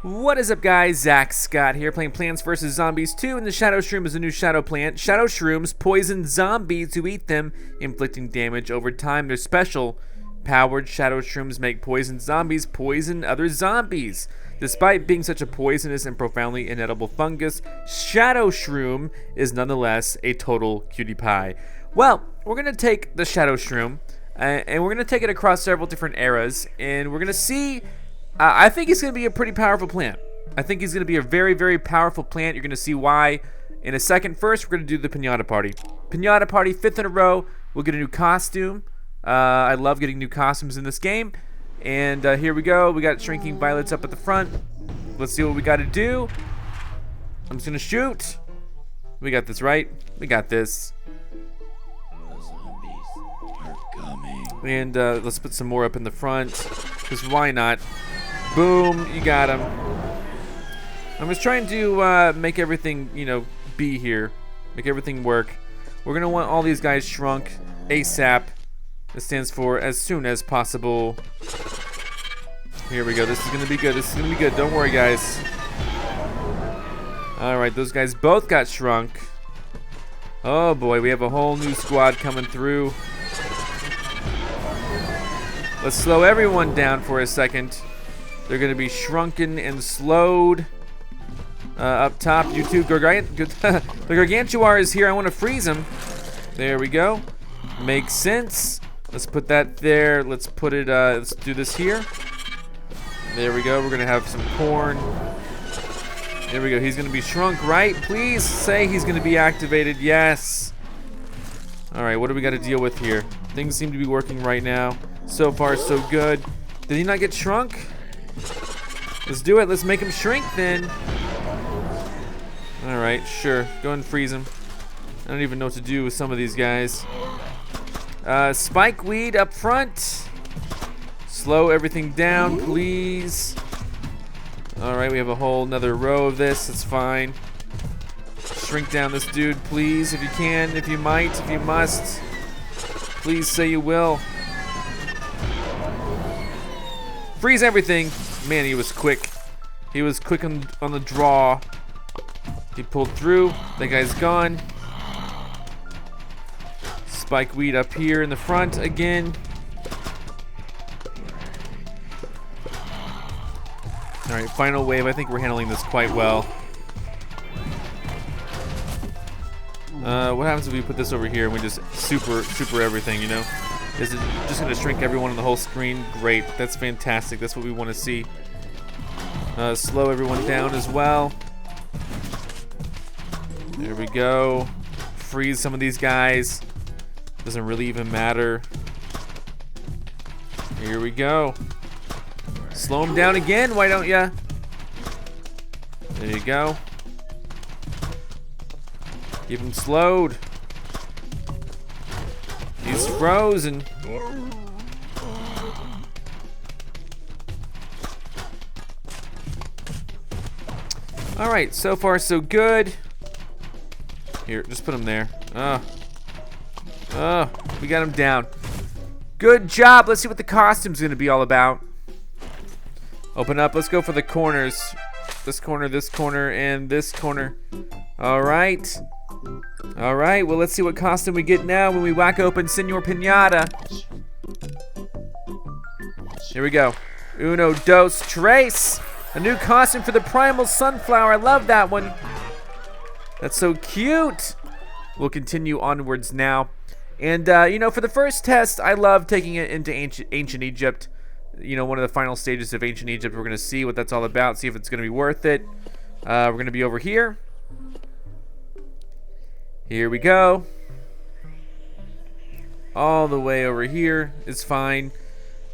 What is up, guys? Zack Scott here, playing Plants vs. Zombies 2, and the Shadow-Shroom is a new shadow plant. Shadow-Shrooms poison zombies who eat them, inflicting damage over time. They're special. Powered Shadow-Shrooms make poison zombies poison other zombies. Despite being such a poisonous and profoundly inedible fungus, Shadow-Shroom is nonetheless a total cutie pie. Well, we're going to take the Shadow-Shroom, and we're going to take it across several different eras, and we're going to see... I think he's going to be a pretty powerful plant. I think he's going to be a very, very powerful plant. You're going to see why in a second. First, we're going to do the Pinata Party. Pinata Party, 5th in a row. We'll get a new costume. I love getting new costumes in this game. And here we go. We got Shrinking Violets up at the front. Let's see what we got to do. I'm just going to shoot. We got this, right? We got this. The zombies are coming. And let's put some more up in the front, because why not? Boom, you got him. I'm just trying to make everything, be here. Make everything work. We're going to want all these guys shrunk ASAP. It stands for as soon as possible. Here we go. This is going to be good. This is going to be good. Don't worry, guys. Alright, those guys both got shrunk. Oh boy, we have a whole new squad coming through. Let's slow everyone down for a second. They're going to be shrunken and slowed. Up top, you two. The Gargantuar is here. I want to freeze him. There we go. Makes sense. Let's put that there. Let's put it, let's do this here. There we go. We're going to have some corn. There we go. He's going to be shrunk, right? Please say he's going to be activated. Yes. All right, what do we got to deal with here? Things seem to be working right now. So far, so good. Did he not get shrunk? Let's do it. Let's make him shrink then. All right, sure. Go and freeze him. I don't even know what to do with some of these guys. Spikeweed up front. Slow everything down, please. All right, we have a whole another row of this. It's fine. Shrink down this dude, please, if you can, if you might, if you must. Please say you will. Freeze everything. Man, he was quick. He was quick on the draw. He pulled through. That guy's gone. Spikeweed up here in the front again. All right, final wave. I think we're handling this quite well. What happens if we put this over here and we just super everything, Is it just going to shrink everyone on the whole screen? Great. That's fantastic. That's what we want to see. Slow everyone down as well. There we go. Freeze some of these guys. Doesn't really even matter. Here we go. Slow them down again. Why don't ya? There you go. Keep him slowed. He's frozen. All right, so far so good. Here, just put him there. We got him down. Good job. Let's see what the costume's gonna be all about. Open up. Let's go for the corners. This corner, and this corner. All right. All right. Well, let's see what costume we get now when we whack open Senor Pinata. Here we go. Uno, dos, tres. A new costume for the Primal Sunflower. I love that one. That's so cute. We'll continue onwards now. And, for the first test, I love taking it into ancient Egypt. One of the final stages of ancient Egypt. We're going to see what that's all about, see if it's going to be worth it. We're going to be over here. Here we go. All the way over here is fine.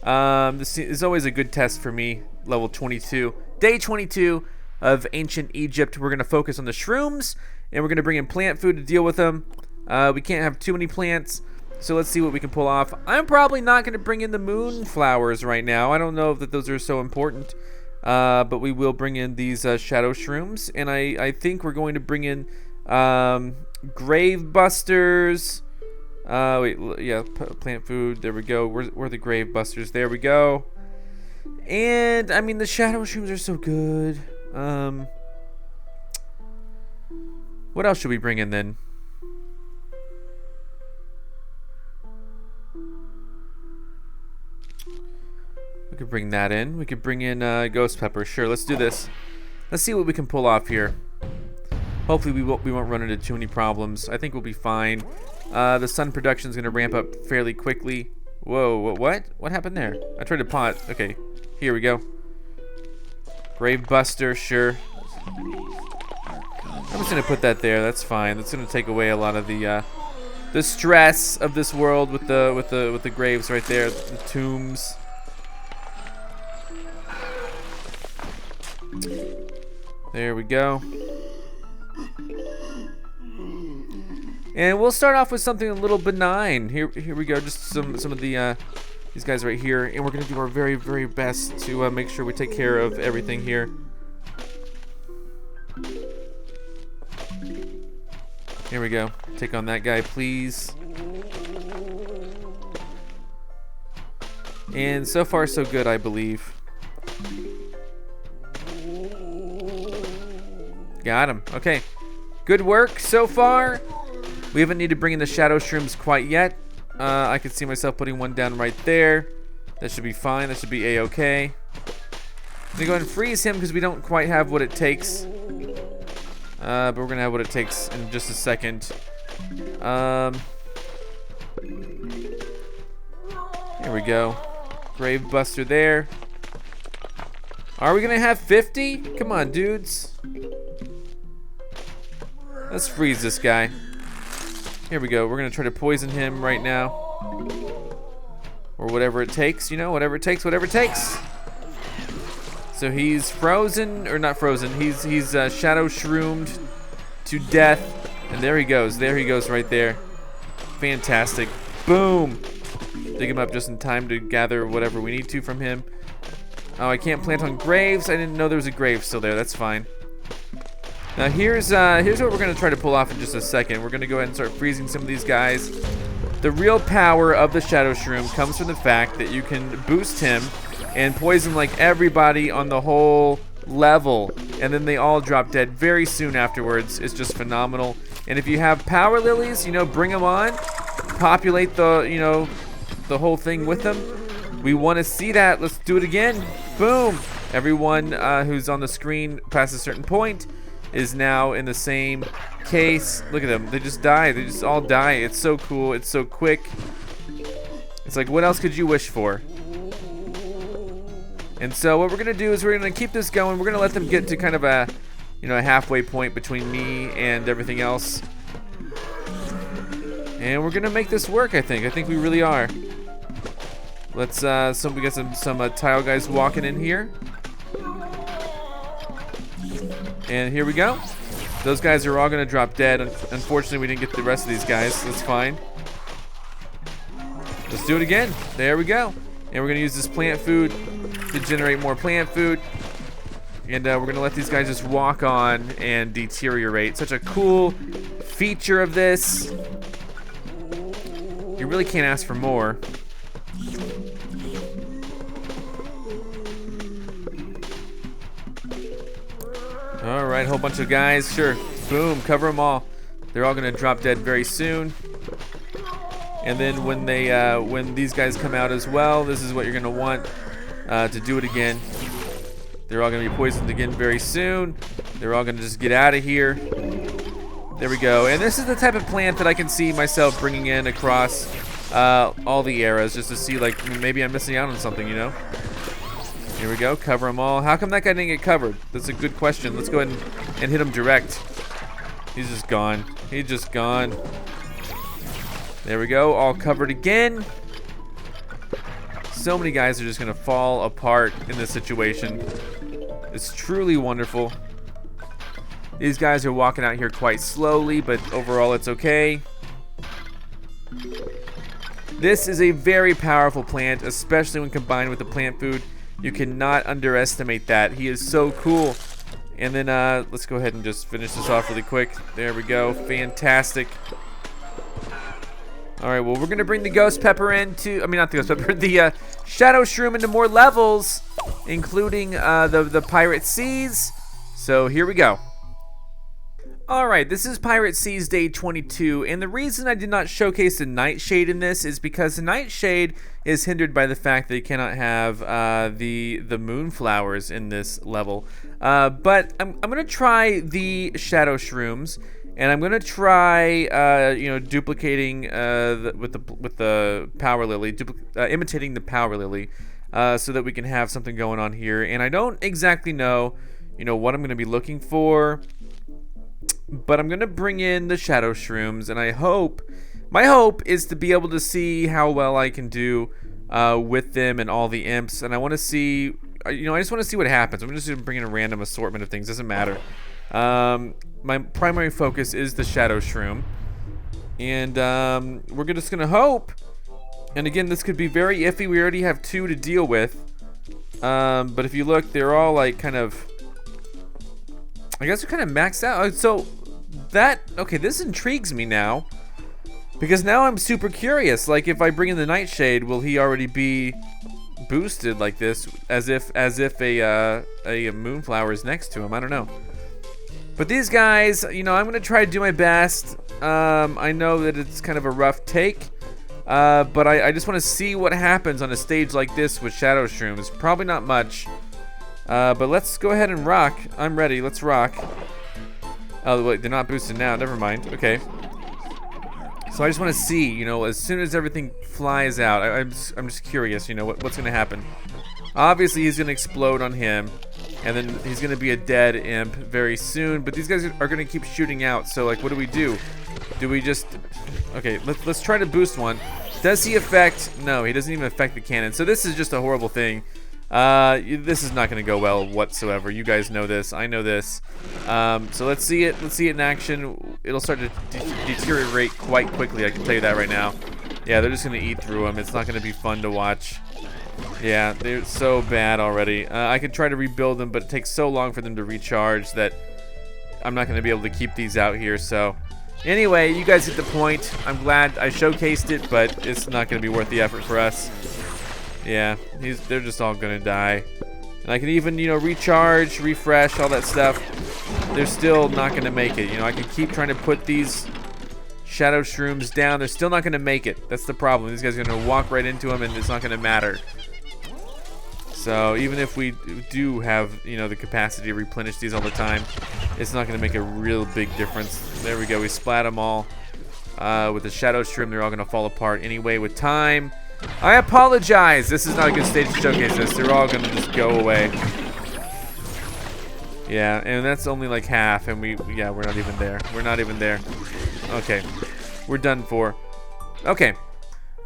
This is always a good test for me. Level 22. Day 22 of ancient Egypt. We're going to focus on the shrooms, and we're going to bring in plant food to deal with them. We can't have too many plants, so let's see what we can pull off. I'm probably not going to bring in the moonflowers right now. I don't know that those are so important, but we will bring in these Shadow-Shrooms, and I think we're going to bring in grave busters. Wait, yeah, plant food. There we go. Where are the grave busters? There we go. And I mean, the Shadow-Shrooms are so good. What else should we bring in then? We could bring that in. We could bring in Ghost Pepper. Sure, let's do this. Let's see what we can pull off here. Hopefully we won't run into too many problems. I think we'll be fine. The sun production is going to ramp up fairly quickly. Whoa, what? What happened there? I tried to pot. Okay, here we go. Grave Buster, sure. I'm just going to put that there. That's fine. That's going to take away a lot of the stress of this world with the graves right there, the tombs. There we go. And we'll start off with something a little benign. Here we go. Just some of the these guys right here, and we're gonna do our very, very best to make sure we take care of everything here. Here we go. Take on that guy, please. And so far, so good, I believe. Got him. Okay. Good work so far. We haven't needed to bring in the Shadow-Shrooms quite yet. I could see myself putting one down right there. That should be fine. That should be A-okay. I'm gonna go ahead and freeze him because we don't quite have what it takes. But we're gonna have what it takes in just a second. Here we go. Grave Buster there. Are we gonna have 50? Come on, dudes. Let's freeze this guy. Here we go. We're gonna try to poison him right now, or whatever it takes. You know, whatever it takes. Whatever it takes. So he's frozen, or not frozen. He's Shadow-Shroomed to death, and there he goes. There he goes right there. Fantastic. Boom. Dig him up just in time to gather whatever we need to from him. Oh, I can't plant on graves. I didn't know there was a grave still there. That's fine. Now here's what we're gonna try to pull off in just a second. We're gonna go ahead and start freezing some of these guys. The real power of the Shadow-Shroom comes from the fact that you can boost him and poison like everybody on the whole level, and then they all drop dead very soon afterwards. It's just phenomenal. And if you have power lilies, you know, bring them on, populate the whole thing with them. We want to see that. Let's do it again. Boom. Everyone who's on the screen past a certain point is now in the same case. Look at them. They just die. They just all die. It's so cool. It's so quick. It's like, what else could you wish for? And so what we're going to do is we're going to keep this going. We're going to let them get to kind of a, a halfway point between me and everything else. And we're going to make this work, I think. I think we really are. Let's, we got some tile guys walking in here. And here we go. Those guys are all going to drop dead. Unfortunately, we didn't get the rest of these guys. That's fine. Let's do it again. There we go. And we're going to use this plant food to generate more plant food. And we're going to let these guys just walk on and deteriorate. Such a cool feature of this. You really can't ask for more. All right, whole bunch of guys. Sure. Boom, cover them all. They're all going to drop dead very soon. And then when these guys come out as well, this is what you're going to want to do it again. They're all going to be poisoned again very soon. They're all going to just get out of here. There we go. And this is the type of plant that I can see myself bringing in across all the eras, just to see, like, maybe I'm missing out on something, you know? Here we go. Cover them all. How come that guy didn't get covered? That's a good question. Let's go ahead and hit him direct. He's just gone. He's just gone. There we go. All covered again. So many guys are just going to fall apart in this situation. It's truly wonderful. These guys are walking out here quite slowly, but overall it's okay. This is a very powerful plant, especially when combined with the plant food. You cannot underestimate that. He is so cool. And then let's go ahead and just finish this off really quick. There we go. Fantastic. All right, well, we're gonna bring the Ghost Pepper into, I mean, not the Ghost Pepper, the Shadow-Shroom into more levels, including the Pirate Seas. So here we go. All right, this is Pirate Seas Day 22, and the reason I did not showcase the Nightshade in this is because the Nightshade is hindered by the fact that you cannot have the Moonflowers in this level. But I'm gonna try the Shadow-Shrooms, and I'm gonna try duplicating with the Power Lily, imitating the Power Lily, so that we can have something going on here. And I don't exactly know, what I'm gonna be looking for. But I'm gonna bring in the Shadow-Shrooms, and my hope is to be able to see how well I can do with them and all the imps. And I want to see, I just want to see what happens. I'm just gonna bring in a random assortment of things. Doesn't matter. My primary focus is the Shadow-Shroom, and we're just gonna hope. And again, this could be very iffy. We already have 2 to deal with. But if you look, they're all like kind of. I guess we're kind of maxed out. So okay, this intrigues me now, because now I'm super curious. Like, if I bring in the Nightshade, will he already be boosted like this, as if a Moonflower is next to him? I don't know. But these guys, I'm gonna try to do my best. I know that it's kind of a rough take, but I just want to see what happens on a stage like this with Shadow-Shrooms. Probably not much. But let's go ahead and rock. I'm ready. Let's rock. Oh, wait, they're not boosted now. Never mind. Okay. So I just want to see, as soon as everything flies out, I'm just curious, what's going to happen. Obviously, he's going to explode on him, and then he's going to be a dead imp very soon. But these guys are going to keep shooting out. So, like, what do? Do we just... Okay, let's try to boost one. Does he affect... No, he doesn't even affect the cannon. So this is just a horrible thing. This is not going to go well whatsoever. You guys know this. I know this. So let's see it. Let's see it in action. It'll start to deteriorate quite quickly. I can tell you that right now. Yeah, they're just going to eat through them. It's not going to be fun to watch. Yeah, they're so bad already. I could try to rebuild them, but it takes so long for them to recharge that I'm not going to be able to keep these out here. So anyway, you guys get the point. I'm glad I showcased it, but it's not going to be worth the effort for us. Yeah, they're just all gonna die. And I can even, recharge, refresh, all that stuff. They're still not gonna make it. I can keep trying to put these Shadow-Shrooms down. They're still not gonna make it. That's the problem. These guys are gonna walk right into them, and it's not gonna matter. So even if we do have, the capacity to replenish these all the time, it's not gonna make a real big difference. There we go. We splat them all. With the Shadow-Shroom, they're all gonna fall apart anyway with time. I apologize. This is not a good stage to showcase this. They're all gonna just go away. Yeah, and that's only like half, and we're not even there. We're not even there. Okay, we're done for. Okay.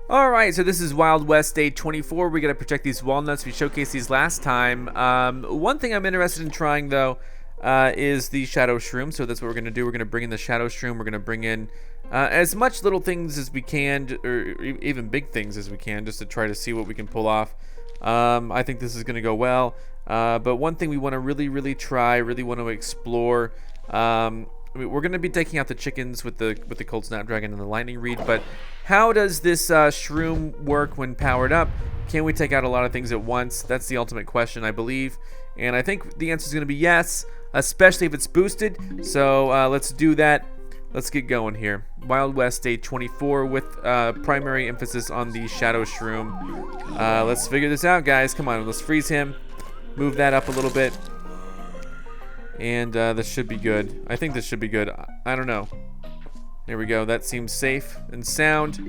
All right, so this is Wild West Day 24. We gotta protect these walnuts. We showcased these last time. One thing I'm interested in trying though is the Shadow-Shroom. So that's what we're gonna do. We're gonna bring in the Shadow-Shroom. We're gonna bring in as much little things as we can, or even big things as we can, just to try to see what we can pull off. I think this is going to go well. But one thing we want to really try, really want to explore. We're going to be taking out the chickens with the Cold Snapdragon and the Lightning Reed. But how does this shroom work when powered up? Can we take out a lot of things at once? That's the ultimate question, I believe. And I think the answer is going to be yes, especially if it's boosted. So let's do that. Let's get going here. Wild West Day 24 with primary emphasis on the Shadow-Shroom. Let's figure this out, guys. Come on, let's freeze him. Move that up a little bit. And this should be good. I think this should be good. I don't know. There we go. That seems safe and sound.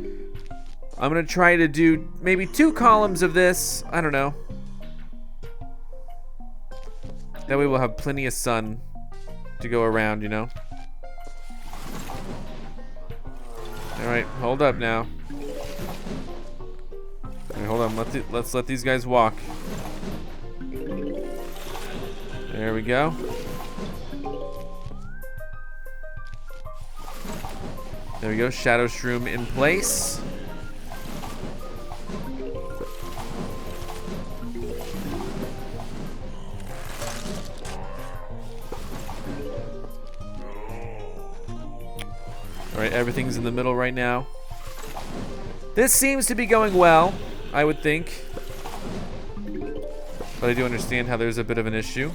I'm going to try to do maybe 2 columns of this. I don't know. That way we'll have plenty of sun to go around, Alright, hold up now. Right, hold on, let's let these guys walk. There we go. There we go, Shadow-Shroom in place. Alright, everything's in the middle right now. This seems to be going well, I would think. But I do understand how there's a bit of an issue.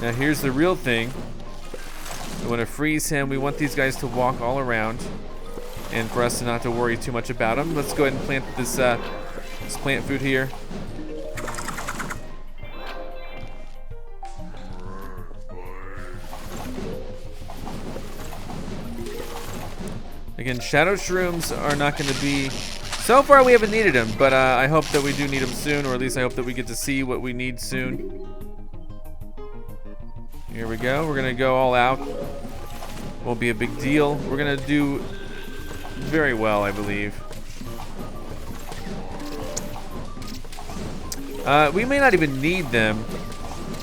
Now here's the real thing. We want to freeze him. We want these guys to walk all around, and for us to not to worry too much about them. Let's go ahead and plant this plant food here. Again, Shadow-Shrooms are not going to be... So far we haven't needed them, but I hope that we do need them soon, or at least I hope that we get to see what we need soon. Here we go. We're going to go all out. Won't be a big deal. We're going to do very well, I believe. We may not even need them,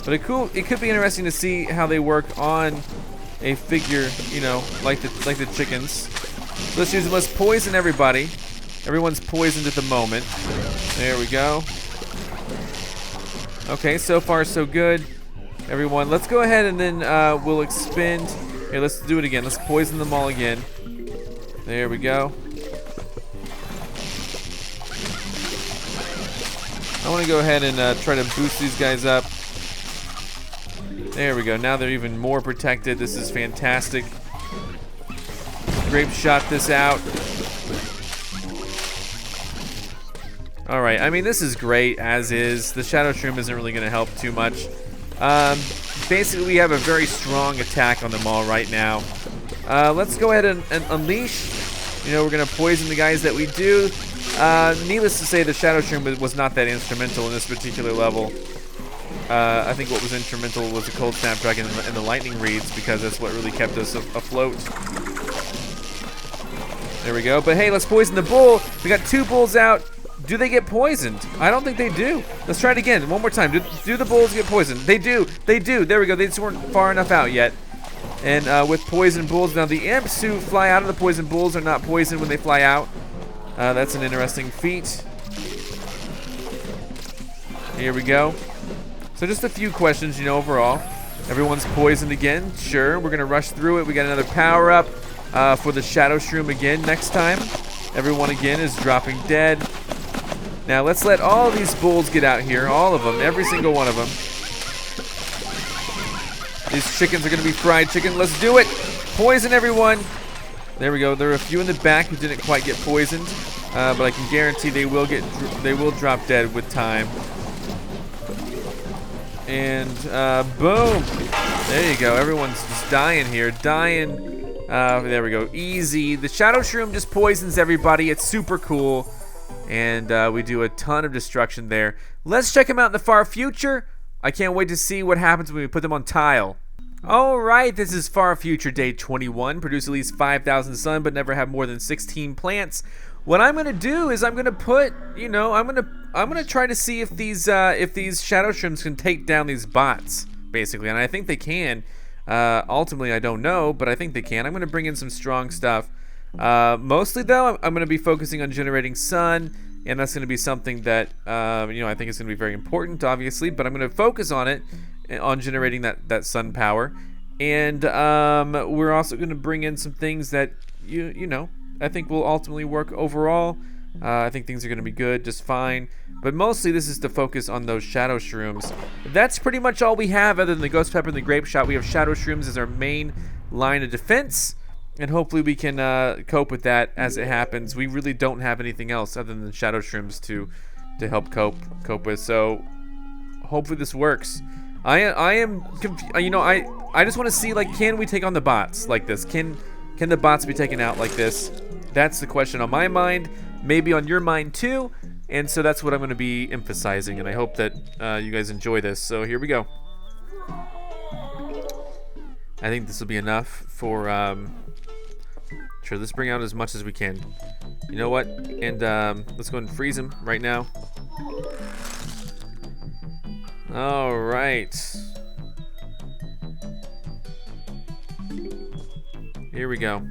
but it could be interesting to see how they work on a figure, you know, like the chickens. Let's use them. Let's poison everybody. Everyone's poisoned at the moment. There we go. Okay, so far so good. Everyone, let's go ahead and then we'll expend. Here, let's do it again. Let's poison them all again. There we go. I want to go ahead and try to boost these guys up. There we go. Now they're even more protected. This is fantastic. Grape shot this out. All right. I mean, this is great as is. The Shadow-Shroom isn't really going to help too much. Basically, we have a very strong attack on them all right now. Let's go ahead and unleash. You know, we're going to poison the guys that we do. Needless to say, the Shadow-Shroom was not that instrumental in this particular level. I think what was instrumental was the Cold Snapdragon and the Lightning Reeds, because that's what really kept us afloat. There we go. But hey, let's poison the bull. We got 2 bulls out. Do they get poisoned? I don't think they do. Let's try it again. One more time. Do the bulls get poisoned? They do. They do. There we go. They just weren't far enough out yet. And with poison bulls, now the imps who fly out of the poison bulls are not poisoned when they fly out. That's an interesting feat. Here we go. So just a few questions, you know, overall. Everyone's poisoned again. Sure, we're going to rush through it. We got another power-up for the Shadow-Shroom again next time. Everyone again is dropping dead. Now let's let all these bulls get out here. All of them. Every single one of them. These chickens are going to be fried chicken. Let's do it. Poison everyone. There we go. There are a few in the back who didn't quite get poisoned. But I can guarantee they will drop dead with time. And boom. There you go. Everyone's just dying here. Dying. There we go. Easy. The Shadow-Shroom just poisons everybody. It's super cool. And we do a ton of destruction there. Let's check them out in the far future. I can't wait to see what happens when we put them on tile. Alright, this is far future day 21. Produce at least 5,000 sun, but never have more than 16 plants. What I'm gonna do is I'm gonna put, you know, I'm gonna try to see if these Shadow-Shrooms can take down these bots, basically, and I think they can. Ultimately, I don't know, but I think they can. I'm gonna bring in some strong stuff. Mostly though, I'm gonna be focusing on generating sun, and that's gonna be something that you know, I think is gonna be very important, obviously. But I'm gonna focus on it, on generating that sun power, and we're also gonna bring in some things that you know, I think will ultimately work overall. I think things are gonna be good, just fine. But mostly this is to focus on those Shadow-Shrooms. That's pretty much all we have other than the Ghost Pepper and the Grape Shot. We have Shadow-Shrooms as our main line of defense. And hopefully we can cope with that as it happens. We really don't have anything else other than Shadow-Shrooms to help cope with. So hopefully this works. I am you know, I just want to see, like, can we take on the bots like this? Can the bots be taken out like this? That's the question on my mind. Maybe on your mind too. And so that's what I'm going to be emphasizing. And I hope that you guys enjoy this. So here we go. I think this will be enough for. Sure, let's bring out as much as we can. You know what? And let's go and freeze him right now. All right. Here we go.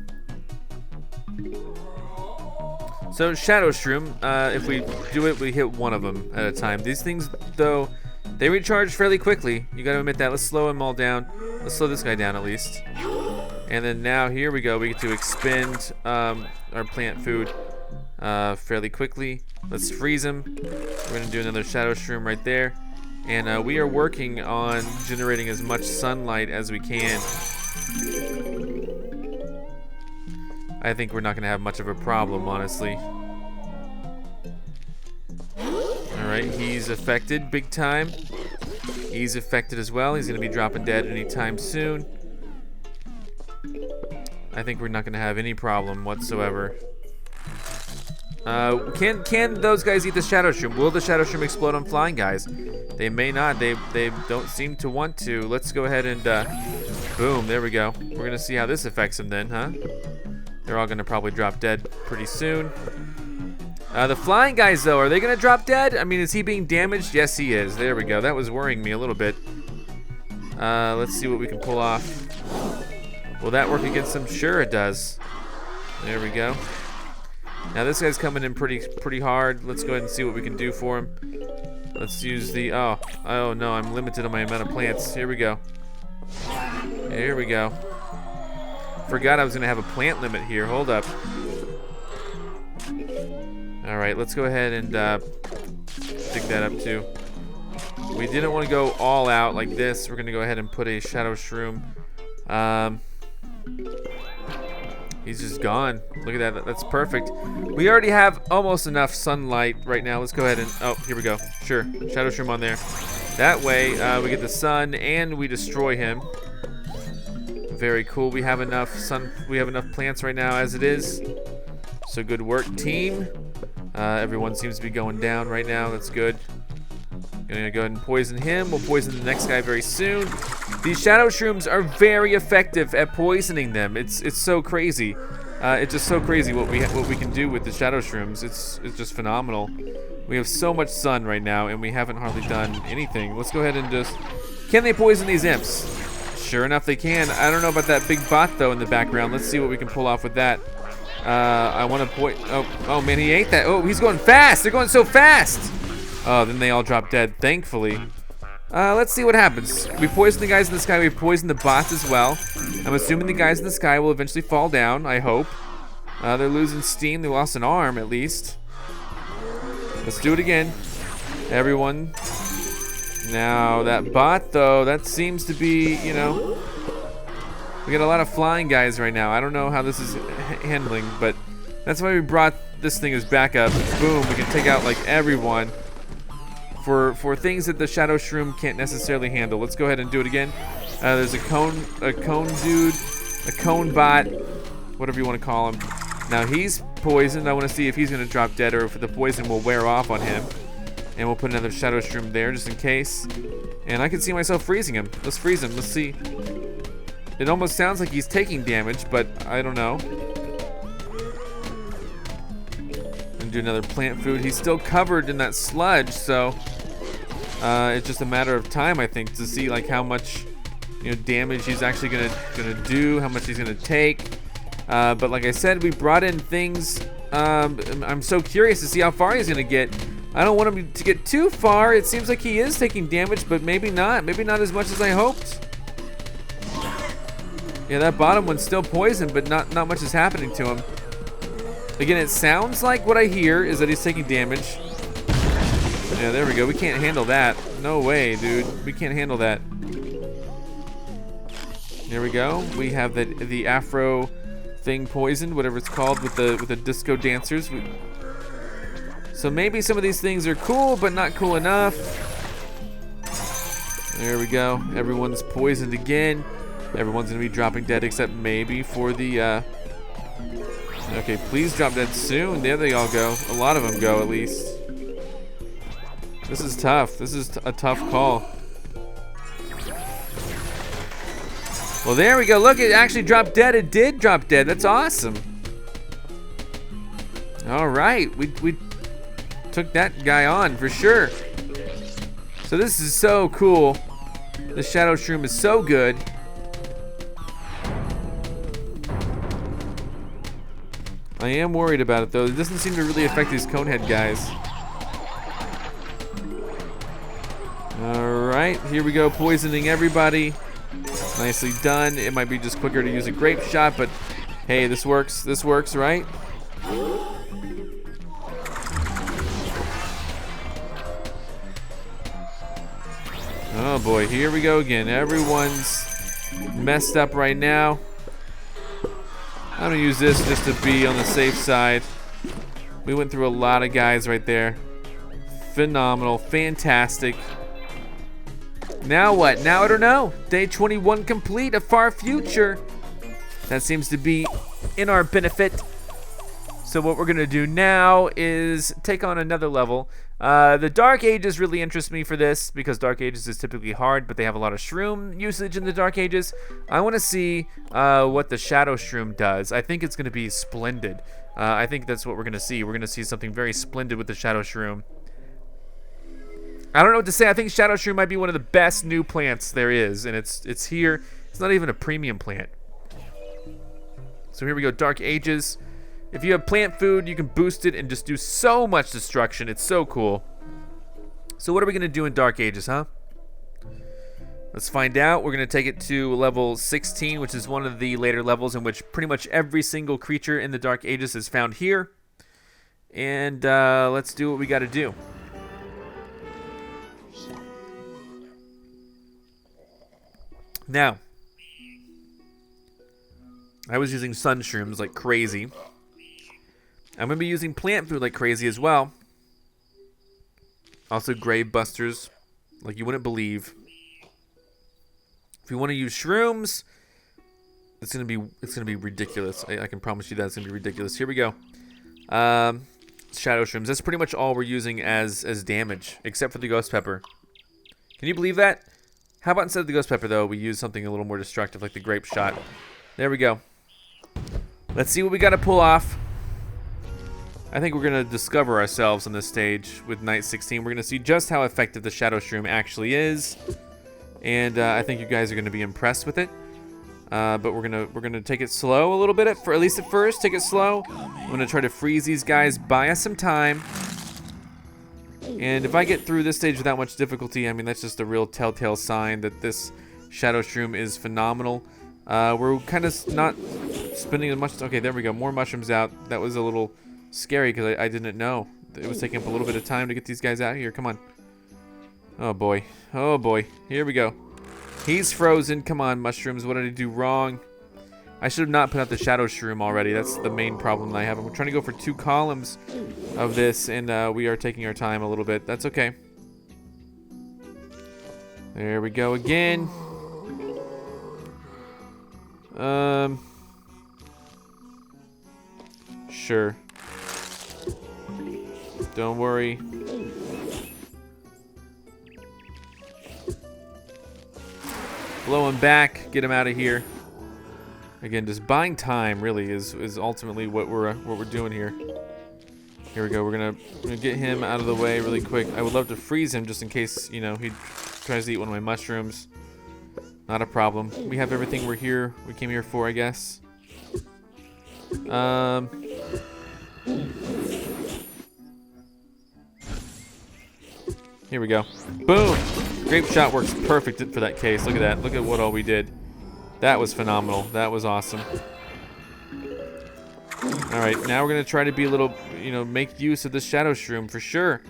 So Shadow-Shroom, if we do it, we hit one of them at a time. These things, though, they recharge fairly quickly. You gotta admit that. Let's slow them all down. Let's slow this guy down at least. And then now here we go. We get to expend our plant food fairly quickly. Let's freeze him. We're gonna do another Shadow-Shroom right there. And we are working on generating as much sunlight as we can. I think we're not gonna have much of a problem, honestly. Alright, he's affected big time. He's affected as well. He's gonna be dropping dead anytime soon. I think we're not gonna have any problem whatsoever. Can those guys eat the Shadow-Shroom? Will the Shadow-Shroom explode on flying guys? They may not. They don't seem to want to. Let's go ahead and boom, there we go. We're gonna see how this affects them then, huh? They're all gonna probably drop dead pretty soon. The flying guys though, are they gonna drop dead? I mean, is he being damaged? Yes, he is. There we go. That was worrying me a little bit. Let's see what we can pull off. Will that work against them? Sure it does. There we go. Now this guy's coming in pretty hard. Let's go ahead and see what we can do for him. Let's use the, oh no, I'm limited on my amount of plants. Here we go. Here we go. Forgot I was gonna have a plant limit here. Hold up. All right, let's go ahead and dig that up too. We didn't want to go all out like this. We're gonna go ahead and put a Shadow-Shroom. He's just gone. Look at that. That's perfect. We already have almost enough sunlight right now. Let's go ahead and, oh, here we go. Sure, Shadow-Shroom on there. That way we get the sun and we destroy him. Very cool. We have enough sun. We have enough plants right now as it is. So good work, team. Everyone seems to be going down right now. That's good. Gonna go ahead and poison him. We'll poison the next guy very soon. These Shadow-Shrooms are very effective at poisoning them. It's so crazy. It's just so crazy what we can do with the Shadow-Shrooms. It's just phenomenal. We have so much sun right now, and we haven't hardly done anything. Let's go ahead and just. Can they poison these imps? Sure enough, they can. I don't know about that big bot though in the background. Let's see what we can pull off with that. I want to point. Oh man, he ate that. Oh, he's going fast. They're going so fast. Oh, then they all drop dead, thankfully. Let's see what happens. We poisoned the guys in the sky. We poisoned the bots as well. I'm assuming the guys in the sky will eventually fall down, I hope. They're losing steam. They lost an arm, at least. Let's do it again. Everyone. Now, that bot, though, that seems to be, you know... We got a lot of flying guys right now. I don't know how this is handling, but that's why we brought this thing as backup. Boom, we can take out, like, everyone. For things that the Shadow-Shroom can't necessarily handle. Let's go ahead and do it again. There's a cone dude, a cone bot, whatever you want to call him. Now he's poisoned. I want to see if he's going to drop dead or if the poison will wear off on him. And we'll put another Shadow-Shroom there just in case. And I can see myself freezing him. Let's freeze him. Let's see. It almost sounds like he's taking damage, but I don't know. And do another plant food. He's still covered in that sludge, so it's just a matter of time, I think, to see like how much, you know, damage he's actually gonna do, how much he's gonna take. But like I said, we brought in things. I'm so curious to see how far he's gonna get. I don't want him to get too far. It seems like he is taking damage, but maybe not. Maybe not as much as I hoped. Yeah, that bottom one's still poisoned, but not much is happening to him. Again, it sounds like what I hear is that he's taking damage. Yeah, there we go. We can't handle that. No way, dude. We can't handle that. There we go. We have the Afro thing poisoned, whatever it's called, with the disco dancers. So maybe some of these things are cool, but not cool enough. There we go. Everyone's poisoned again. Everyone's gonna be dropping dead except maybe for the. Okay, please drop dead soon. There they all go. A lot of them go, at least. This is tough. This is a tough call. Well, there we go. Look, it actually dropped dead. It did drop dead. That's awesome. All right, we took that guy on for sure. So this is so cool. The Shadow-Shroom is so good. I am worried about it though. It doesn't seem to really affect these conehead guys. All right, here we go, poisoning everybody. Nicely done. It might be just quicker to use a grape shot, but hey, this works. This works, right? Oh boy, here we go again. Everyone's messed up right now. I'm gonna use this just to be on the safe side. We went through a lot of guys right there. Phenomenal, fantastic. Now what? Now I don't know. Day 21 complete, a far future. That seems to be in our benefit. So what we're gonna do now is take on another level. The Dark Ages really interest me for this because Dark Ages is typically hard, but they have a lot of shroom usage in the Dark Ages. I want to see what the Shadow-Shroom does. I think it's gonna be splendid. I think that's what we're gonna see. We're gonna see something very splendid with the Shadow-Shroom. I don't know what to say. I think Shadow-Shroom might be one of the best new plants there is, and it's here. It's not even a premium plant. So here we go, Dark Ages. If you have plant food, you can boost it and just do so much destruction. It's so cool. So what are we gonna do in Dark Ages, huh? Let's find out. We're gonna take it to level 16, which is one of the later levels in which pretty much every single creature in the Dark Ages is found here. And let's do what we gotta do. Now, I was using sun shrooms like crazy. I'm going to be using plant food like crazy as well. Also grave busters like you wouldn't believe. If you want to use shrooms, it's going to be ridiculous. I can promise you that it's going to be ridiculous. Here we go. Shadow shrooms. That's pretty much all we're using as damage, except for the ghost pepper. Can you believe that? How about instead of the ghost pepper, though, we use something a little more destructive, like the grape shot. There we go. Let's see what we got to pull off. I think we're going to discover ourselves on this stage with Night 16. We're going to see just how effective the Shadow-Shroom actually is. And I think you guys are going to be impressed with it. But we're gonna take it slow a little bit, at least at first. Take it slow. I'm going to try to freeze these guys, buy us some time. And if I get through this stage without much difficulty, I mean, that's just a real telltale sign that this Shadow-Shroom is phenomenal. We're kind of not spending as much. Okay, there we go. More mushrooms out. That was a little scary because I didn't know. It was taking up a little bit of time to get these guys out here. Come on. Oh, boy. Oh, boy. Here we go. He's frozen. Come on, mushrooms. What did I do wrong? I should have not put out the Shadow-Shroom already. That's the main problem that I have. We're trying to go for 2 columns of this, and we are taking our time a little bit. That's okay. There we go again. Sure. Don't worry. Blow him back. Get him out of here. Again, just buying time really is ultimately what we're doing here. Here we go. We're gonna get him out of the way really quick. I would love to freeze him just in case, you know, he tries to eat one of my mushrooms. Not a problem. We have everything we came here for, I guess. Here we go. Boom! Grape shot works perfect for that case. Look at that. Look at what all we did. That was phenomenal. That was awesome. Alright, now we're going to try to be a little, you know, make use of this Shadow-Shroom for sure.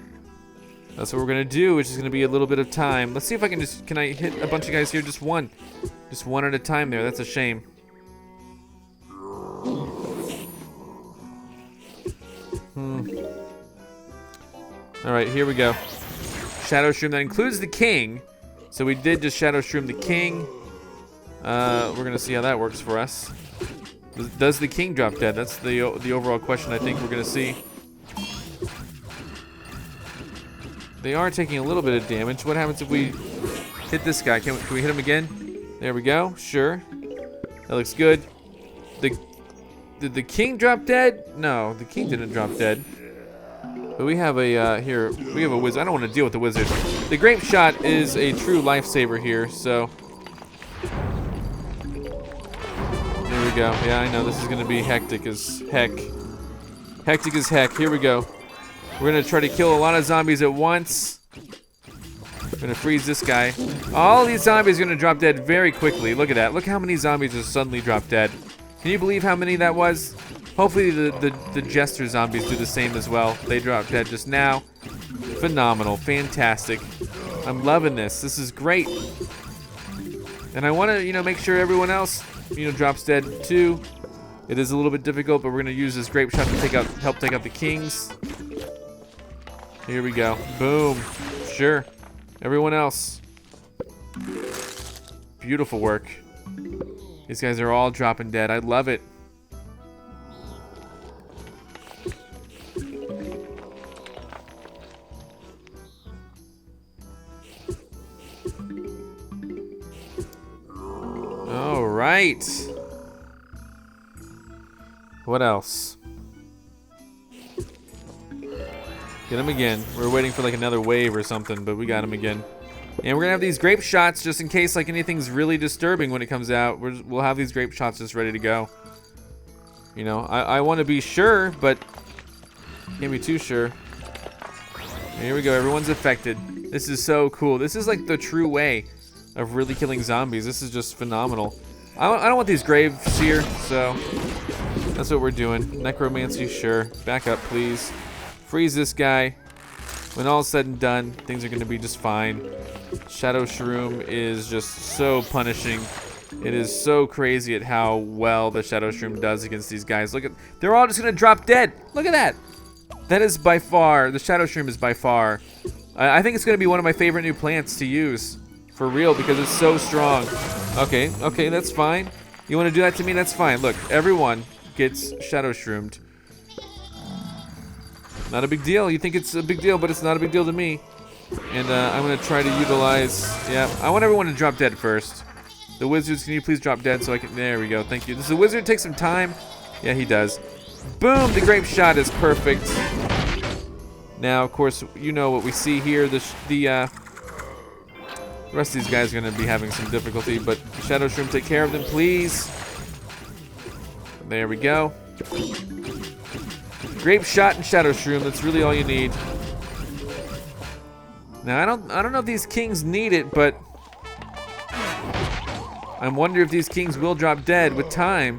That's what we're going to do, which is going to be a little bit of time. Let's see if I can I hit a bunch of guys here? Just one. Just one at a time there. That's a shame. Alright, here we go. Shadow-Shroom, that includes the king. So we did just Shadow-Shroom the king. We're gonna see how that works for us. Does the king drop dead? That's the overall question I think we're gonna see. They are taking a little bit of damage. What happens if we hit this guy? Can we hit him again? There we go. Sure. That looks good. Did the king drop dead? No, the king didn't drop dead. But we have a here. We have a wizard. I don't want to deal with the wizard. The grape shot is a true lifesaver here. So. There we go. Yeah, I know this is gonna be hectic as heck. Hectic as heck. Here we go. We're gonna try to kill a lot of zombies at once. gonna freeze this guy. All these zombies are gonna drop dead very quickly. Look at that. Look how many zombies just suddenly drop dead. Can you believe how many that was? Hopefully the Jester zombies do the same as well. They dropped dead just now. Phenomenal, fantastic. I'm loving this. This is great. And I want to, make sure everyone else, drops dead too. It is a little bit difficult, but we're gonna use this grape shot to help take out the kings. Here we go. Boom. Sure. Everyone else. Beautiful work. These guys are all dropping dead. I love it. All right. What else? Get him again. We're waiting for like another wave or something, but we got him again. And we're gonna have these grape shots just in case like anything's really disturbing when it comes out. We'll have these grape shots just ready to go. I want to be sure, but can't be too sure. Here we go. Everyone's affected. This is so cool. This is like the true way of really killing zombies. This is just phenomenal. I don't want these graves here, so that's what we're doing. Necromancy, sure. Back up, please. Freeze this guy. When all's said and done, things are going to be just fine. Shadow-Shroom is just so punishing. It is so crazy at how well the Shadow-Shroom does against these guys. Look at, they're all just going to drop dead. Look at that. That is by far, the Shadow-Shroom is by far. I think it's going to be one of my favorite new plants to use. For real, because it's so strong. Okay, that's fine. You want to do that to me? That's fine. Look, everyone gets Shadow-Shroomed. Not a big deal. You think it's a big deal, but it's not a big deal to me. And I'm going to try to utilize... Yeah, I want everyone to drop dead first. The wizards, can you please drop dead so I can... There we go. Thank you. Does the wizard take some time? Yeah, he does. Boom! The grape shot is perfect. Now, of course, you know what we see here. The rest of these guys are going to be having some difficulty, but Shadow-Shroom, take care of them, please. There we go. Grape shot and Shadow-Shroom, that's really all you need. Now, I don't know if these kings need it, but I'm wondering if these kings will drop dead with time.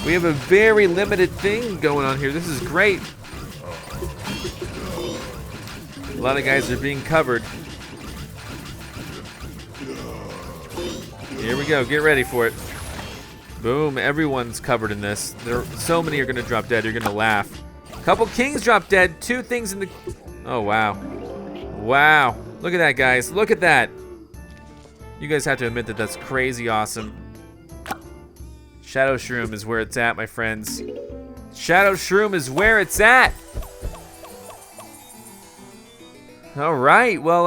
We have a very limited thing going on here. This is great. A lot of guys are being covered. Here we go. Get ready for it. Boom. Everyone's covered in this. So many are going to drop dead. You're going to laugh. Couple kings drop dead. 2 things in the... Oh, wow. Wow. Look at that, guys. Look at that. You guys have to admit that that's crazy awesome. Shadow-Shroom is where it's at, my friends. Shadow-Shroom is where it's at. All right. Well,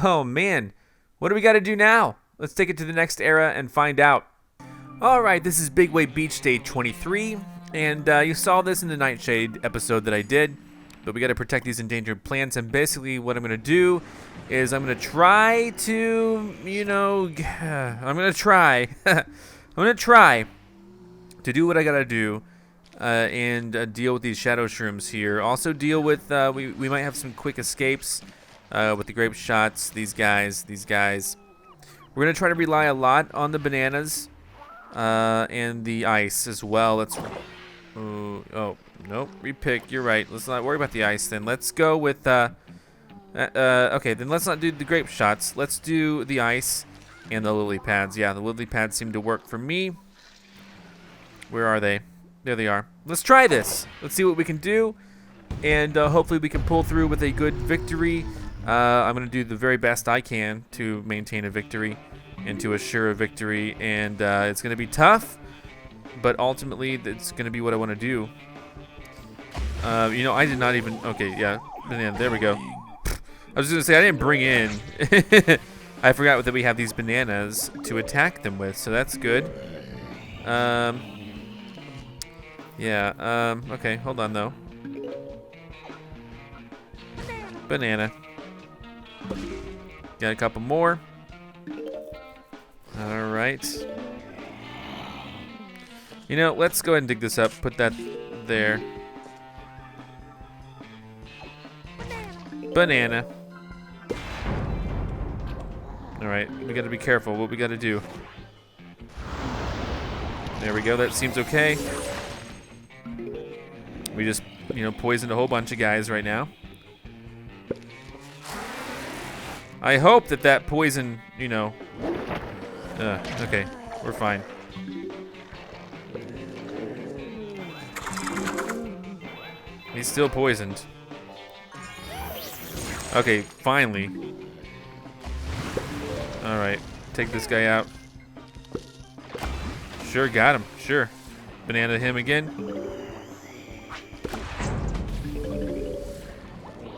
oh, man. What do we got to do now? Let's take it to the next era and find out. All right, this is Big Wave Beach Day 23, and you saw this in the Nightshade episode that I did, but we got to protect these endangered plants, and basically what I'm going to do is I'm going to try to, I'm going to try to do what I got to do and deal with these Shadow-Shrooms here. Also deal with, we might have some quick escapes with the grape shots, these guys. We're going to try to rely a lot on the bananas. And the ice as well. Oh, nope, repick, you're right. Let's not worry about the ice then. Let's go with, okay, then let's not do the grape shots. Let's do the ice and the lily pads. Yeah, the lily pads seem to work for me. Where are they? There they are. Let's try this. Let's see what we can do. And hopefully we can pull through with a good victory. I'm going to do the very best I can to maintain a victory and to assure a victory, and it's going to be tough, but ultimately it's going to be what I want to do. I did not even... Okay, yeah, banana, there we go. I was going to say, I didn't bring in... I forgot that we have these bananas to attack them with, so that's good. Yeah, okay, hold on, though. Banana. Got a couple more. All right. Let's go ahead and dig this up. Put that there. Banana. All right, we got to be careful what we got to do. There we go. That seems okay. We just, poisoned a whole bunch of guys right now. I hope that poison, okay, we're fine. He's still poisoned. Okay, finally. All right, take this guy out. Sure, got him. Sure. Banana him again.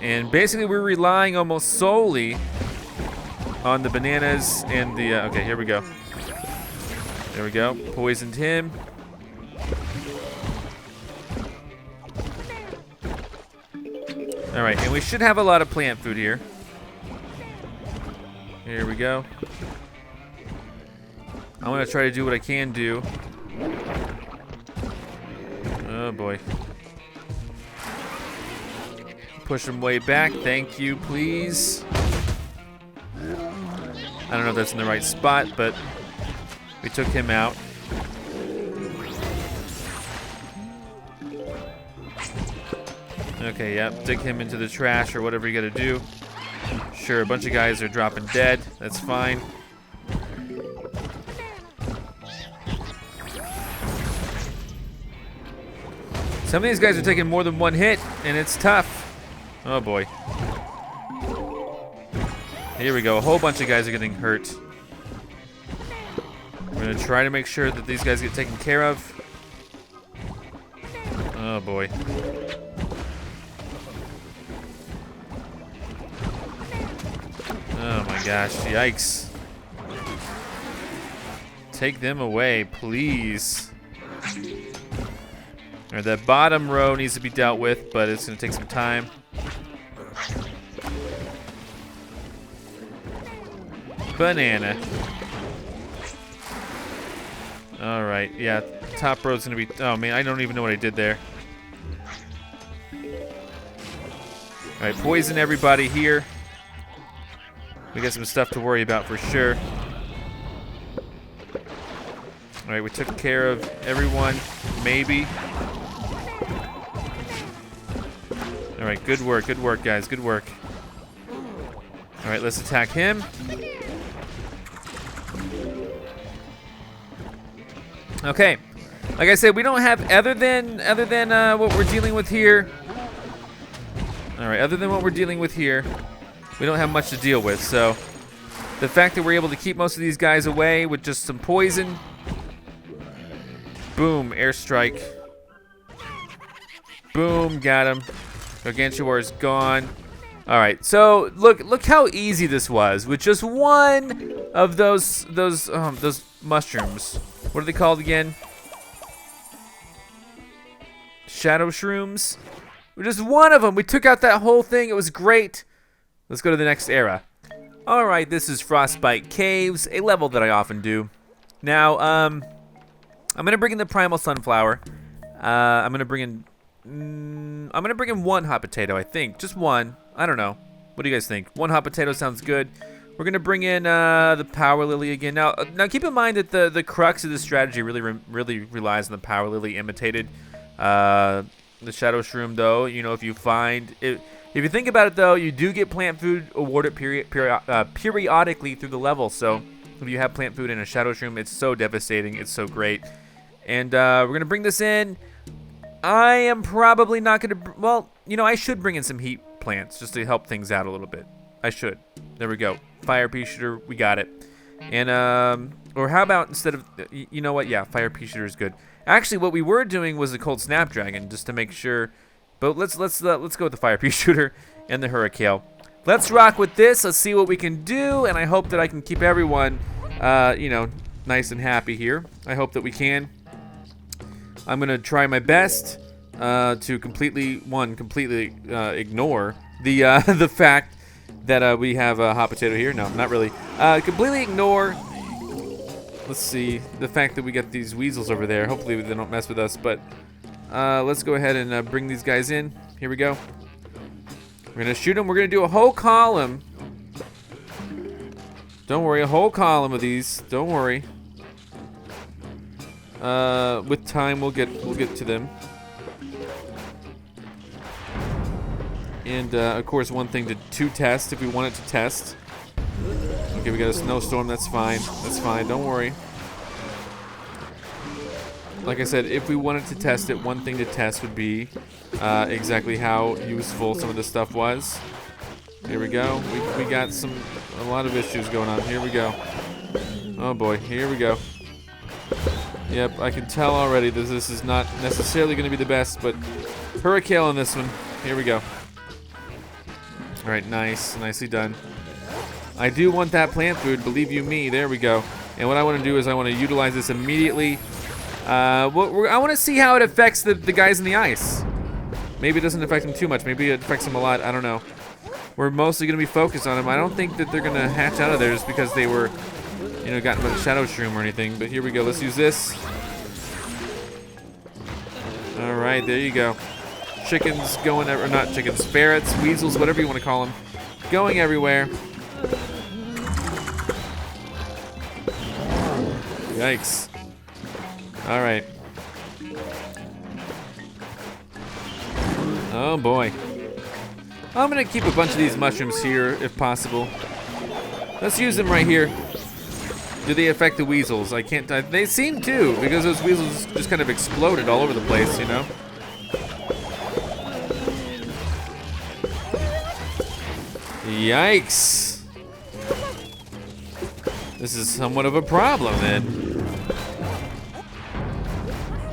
And basically, we're relying almost solely on the bananas and the... okay, here we go. There we go. Poisoned him. All right, and we should have a lot of plant food here. Here we go. I'm gonna try to do what I can do. Oh boy. Push him way back. Thank you, please. I don't know if that's in the right spot, but we took him out. Okay, yep. Dig him into the trash or whatever you gotta do. Sure, a bunch of guys are dropping dead. That's fine. Some of these guys are taking more than one hit, and it's tough. Oh boy. Here we go. A whole bunch of guys are getting hurt. We're gonna try to make sure that these guys get taken care of. Oh boy. Oh my gosh, yikes. Take them away, please. Alright, that bottom row needs to be dealt with, but it's gonna take some time. Banana. Alright, yeah, top row's gonna be... oh man, I don't even know what I did there. Alright, poison everybody here. We got some stuff to worry about for sure. Alright, we took care of everyone, maybe. Alright, good work, guys, good work. Alright, let's attack him. Okay, like I said, we don't have other than what we're dealing with here. All right, other than what we're dealing with here, we don't have much to deal with. So the fact that we're able to keep most of these guys away with just some poison, boom, airstrike, boom, got him. Gargantuar's gone. All right, so look how easy this was with just one of those mushrooms. What are they called again? Shadow-Shrooms. Just one of them. We took out that whole thing. It was great. Let's go to the next era. All right, this is Frostbite Caves, a level that I often do. Now, I'm gonna bring in the Primal Sunflower. I'm gonna bring in one hot potato, I think. Just one. I don't know. What do you guys think? One hot potato sounds good. We're gonna bring in the Power Lily again. Now keep in mind that the crux of this strategy really relies on the Power Lily imitated. The Shadow-Shroom, though, if you find it, if you think about it, though, you do get plant food awarded periodically through the level. So if you have plant food in a Shadow-Shroom, it's so devastating. It's so great. And we're gonna bring this in. I am probably not gonna. Well, I should bring in some heat plants just to help things out a little bit. I should. There we go. Fire pea shooter, we got it. And or how about instead of, you know what? Yeah, fire pea shooter is good. Actually, what we were doing was the cold snapdragon just to make sure. But let's go with the fire pea shooter and the hurricane. Let's rock with this. Let's see what we can do, and I hope that I can keep everyone, nice and happy here. I hope that we can. I'm gonna try my best to completely ignore the fact that we have a hot potato here. No, not really. Completely ignore, let's see, the fact that we got these weasels over there. Hopefully they don't mess with us, but let's go ahead and bring these guys in. Here we go. We're gonna shoot them. We're gonna do a whole column Don't worry, a whole column of these. Don't worry. With time, we'll get to them. And of course, one thing to test if we want it to test. Okay, we got a snowstorm. That's fine. That's fine. Don't worry. Like I said, if we wanted to test it, one thing to test would be exactly how useful some of this stuff was. Here we go. We got a lot of issues going on. Here we go. Oh boy, here we go. Yep, I can tell already that this is not necessarily going to be the best, but hurricane on this one. Here we go. All right, nice, nicely done. I do want that plant food, believe you me. There we go. And what I want to do is I want to utilize this immediately. I want to see how it affects the guys in the ice. Maybe it doesn't affect them too much. Maybe it affects them a lot. I don't know. We're mostly going to be focused on them. I don't think that they're going to hatch out of there just because they were, you know, gotten by the Shadow-Shroom or anything. But here we go. Let's use this. All right, there you go. Chickens going, or not chickens, ferrets, weasels, whatever you want to call them, going everywhere. Yikes. All right. Oh boy. I'm gonna keep a bunch of these mushrooms here if possible. Let's use them right here. Do they affect the weasels? I can't. They seem to, because those weasels just kind of exploded all over the place, you know. Yikes. This is somewhat of a problem then.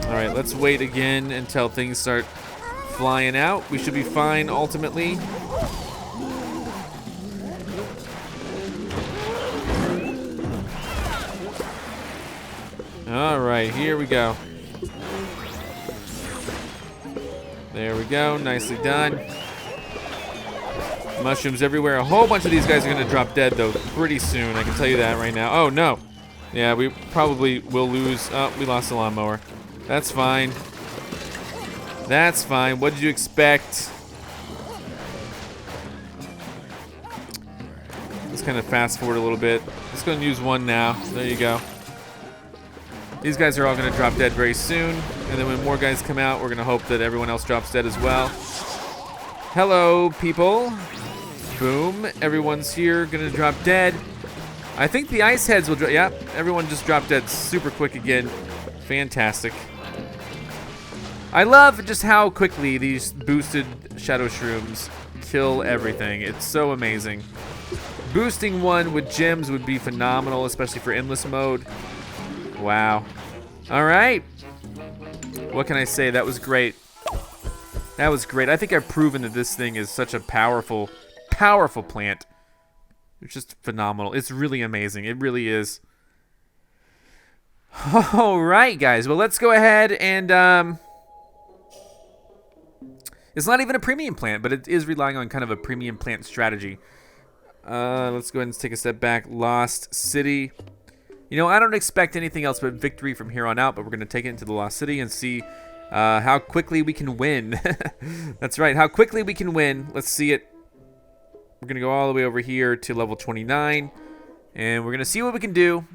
All right, let's wait again until things start flying out. We should be fine ultimately. All right, here we go. There we go, nicely done. Mushrooms everywhere. A whole bunch of these guys are gonna drop dead though pretty soon, I can tell you that right now. Oh no. Yeah, we probably will lose. Oh, we lost the lawnmower. That's fine. That's fine. What did you expect? Let's kind of fast forward a little bit. Let's go and use one now. There you go. These guys are all gonna drop dead very soon. And then when more guys come out, we're gonna hope that everyone else drops dead as well. Hello, people. Boom. Everyone's here, gonna drop dead. I think the ice heads will drop. Yeah, everyone just dropped dead super quick again. Fantastic. I love just how quickly these boosted Shadow-Shrooms kill everything. It's so amazing. Boosting one with gems would be phenomenal, especially for endless mode. Wow. All right. What can I say? That was great. That was great. I think I've proven that this thing is such a powerful, powerful plant. It's just phenomenal. It's really amazing. It really is. All right, guys. Well, let's go ahead and... it's not even a premium plant, but it is relying on kind of a premium plant strategy. Let's go ahead and take a step back. Lost City. You know, I don't expect anything else but victory from here on out, but we're going to take it into the Lost City and see how quickly we can win. That's right, how quickly we can win. Let's see it. We're going to go all the way over here to level 29, and we're going to see what we can do.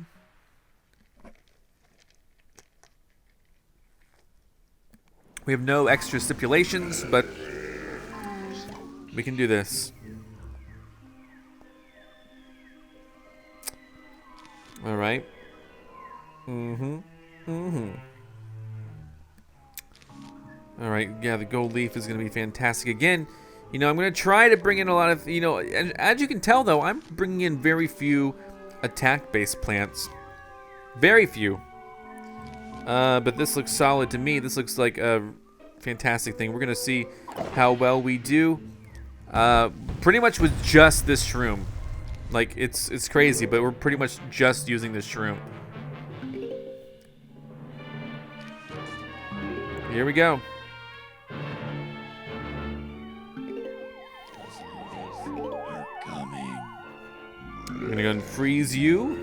We have no extra stipulations, but we can do this. All right. All right, yeah, the gold leaf is going to be fantastic. Again, you know, I'm going to try to bring in a lot of, you know, and as you can tell, though, I'm bringing in very few attack-based plants. Very few. But this looks solid to me. This looks like a fantastic thing. We're going to see how well we do. Pretty much with just this shroom. Like, it's crazy, but we're pretty much just using this shroom. Here we go. Are coming. I'm going to go and freeze you.